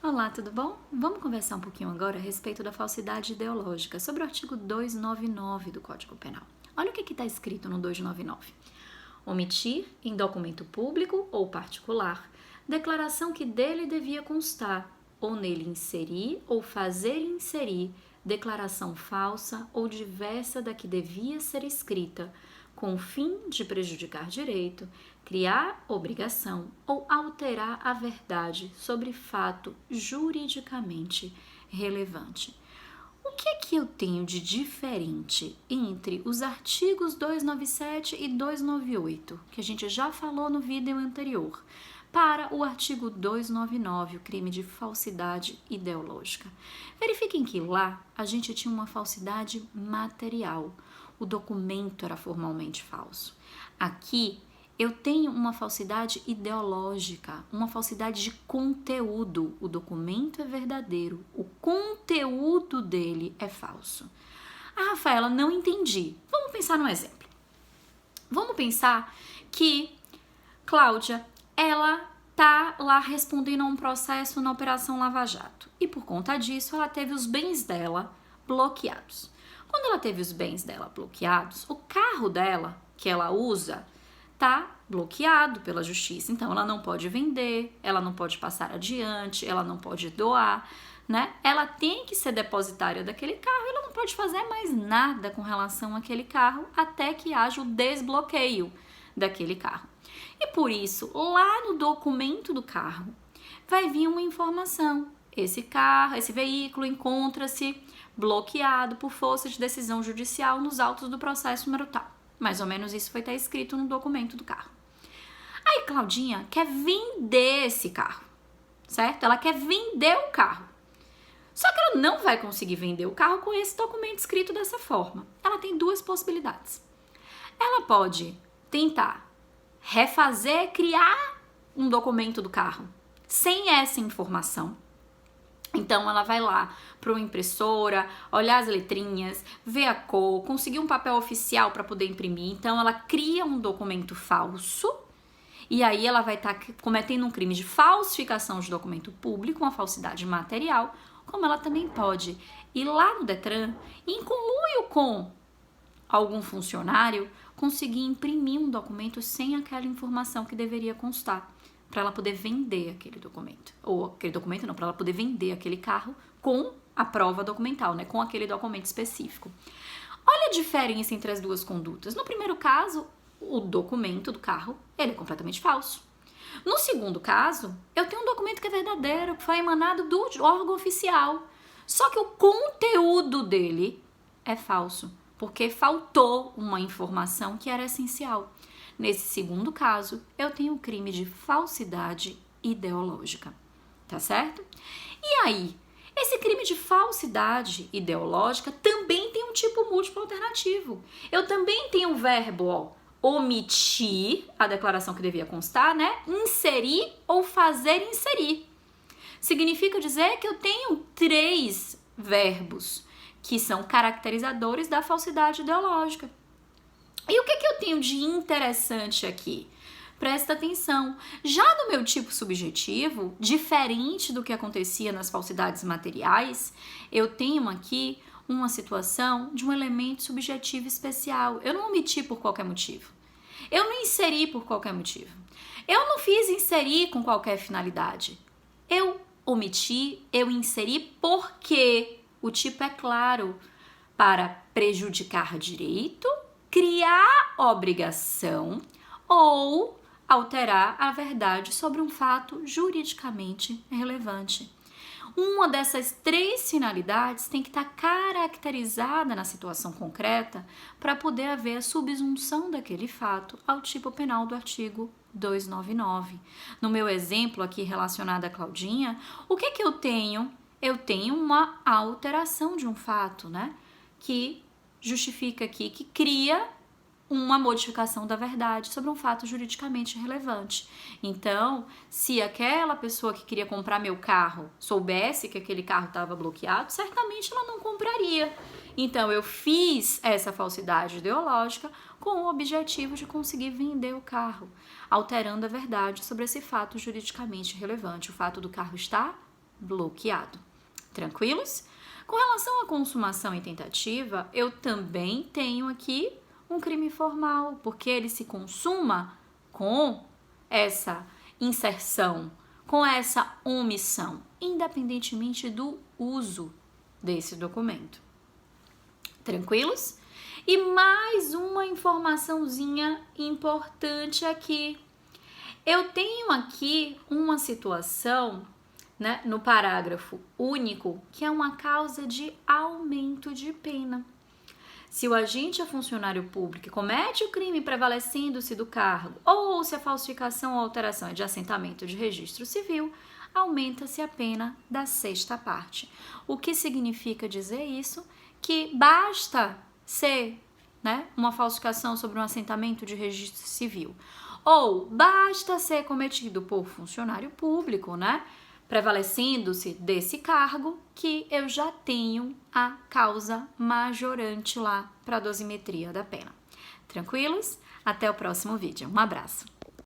Olá, tudo bom? Vamos conversar um pouquinho agora a respeito da falsidade ideológica, sobre o artigo 299 do Código Penal. Olha o que está escrito no 299. Omitir, em documento público ou particular, declaração que dele devia constar, ou nele inserir ou fazer inserir declaração falsa ou diversa da que devia ser escrita, com o fim de prejudicar direito, criar obrigação ou alterar a verdade sobre fato juridicamente relevante. O que é que eu tenho de diferente entre os artigos 297 e 298, que a gente já falou no vídeo anterior, para o artigo 299, o crime de falsidade ideológica? Verifiquem que lá a gente tinha uma falsidade material. O documento era formalmente falso. Aqui eu tenho uma falsidade ideológica, uma falsidade de conteúdo. O documento é verdadeiro, o conteúdo dele é falso. Ah, Rafaela, não entendi. Vamos pensar num exemplo. Vamos pensar que Cláudia, ela tá lá respondendo a um processo na Operação Lava Jato e por conta disso ela teve os bens dela bloqueados. Quando ela teve os bens dela bloqueados, o carro dela, que ela usa, tá bloqueado pela justiça. Então, ela não pode vender, ela não pode passar adiante, ela não pode doar, né? Ela tem que ser depositária daquele carro, ela não pode fazer mais nada com relação àquele carro até que haja o desbloqueio daquele carro. E por isso, lá no documento do carro, vai vir uma informação. Esse carro, esse veículo encontra-se bloqueado por força de decisão judicial nos autos do processo número tal. Mais ou menos isso foi estar escrito no documento do carro. Aí Claudinha quer vender esse carro, certo? Ela quer vender o carro. Só que ela não vai conseguir vender o carro com esse documento escrito dessa forma. Ela tem duas possibilidades. Ela pode tentar refazer, criar um documento do carro sem essa informação. Então, ela vai lá para uma impressora, olhar as letrinhas, ver a cor, conseguir um papel oficial para poder imprimir. Então, ela cria um documento falso e aí ela vai estar cometendo um crime de falsificação de documento público, uma falsidade material, como ela também pode ir lá no Detran e, em conluio com algum funcionário, conseguir imprimir um documento sem aquela informação que deveria constar, para ela poder vender aquele documento. Ou aquele documento não, para ela poder vender aquele carro com a prova documental, né? Com aquele documento específico. Olha a diferença entre as duas condutas. No primeiro caso, o documento do carro, ele é completamente falso. No segundo caso, eu tenho um documento que é verdadeiro, que foi emanado do órgão oficial. Só que o conteúdo dele é falso, porque faltou uma informação que era essencial. Nesse segundo caso, eu tenho o crime de falsidade ideológica, tá certo? E aí, esse crime de falsidade ideológica também tem um tipo múltiplo alternativo. Eu também tenho o verbo, omitir a declaração que devia constar, né? Inserir ou fazer inserir. Significa dizer que eu tenho 3 verbos que são caracterizadores da falsidade ideológica. E o que eu tenho de interessante aqui? Presta atenção, já no meu tipo subjetivo, diferente do que acontecia nas falsidades materiais, eu tenho aqui uma situação de um elemento subjetivo especial. Eu não omiti por qualquer motivo. Eu não inseri por qualquer motivo. Eu não fiz inserir com qualquer finalidade. Eu omiti, eu inseri porque o tipo é claro, para prejudicar direito, criar obrigação ou alterar a verdade sobre um fato juridicamente relevante. Uma dessas 3 finalidades tem que estar caracterizada na situação concreta para poder haver a subsunção daquele fato ao tipo penal do artigo 299. No meu exemplo aqui relacionado a Claudinha, o que eu tenho? Eu tenho uma alteração de um fato, né? Que justifica aqui, que cria uma modificação da verdade sobre um fato juridicamente relevante. Então, se aquela pessoa que queria comprar meu carro soubesse que aquele carro estava bloqueado, certamente ela não compraria. Então, eu fiz essa falsidade ideológica com o objetivo de conseguir vender o carro, alterando a verdade sobre esse fato juridicamente relevante. O fato do carro estar bloqueado. Tranquilos? Com relação à consumação e tentativa, eu também tenho aqui um crime formal, porque ele se consuma com essa inserção, com essa omissão, independentemente do uso desse documento. Tranquilos? E mais uma informaçãozinha importante aqui. Eu tenho aqui uma situação, né, no parágrafo único, que é uma causa de aumento de pena. Se o agente é funcionário público e comete o crime prevalecendo-se do cargo, ou se a falsificação ou alteração é de assentamento de registro civil, aumenta-se a pena da sexta parte. O que significa dizer isso? Que basta ser, né, uma falsificação sobre um assentamento de registro civil, ou basta ser cometido por funcionário público, né, prevalecendo-se desse cargo, que eu já tenho a causa majorante lá para a dosimetria da pena. Tranquilos? Até o próximo vídeo. Um abraço!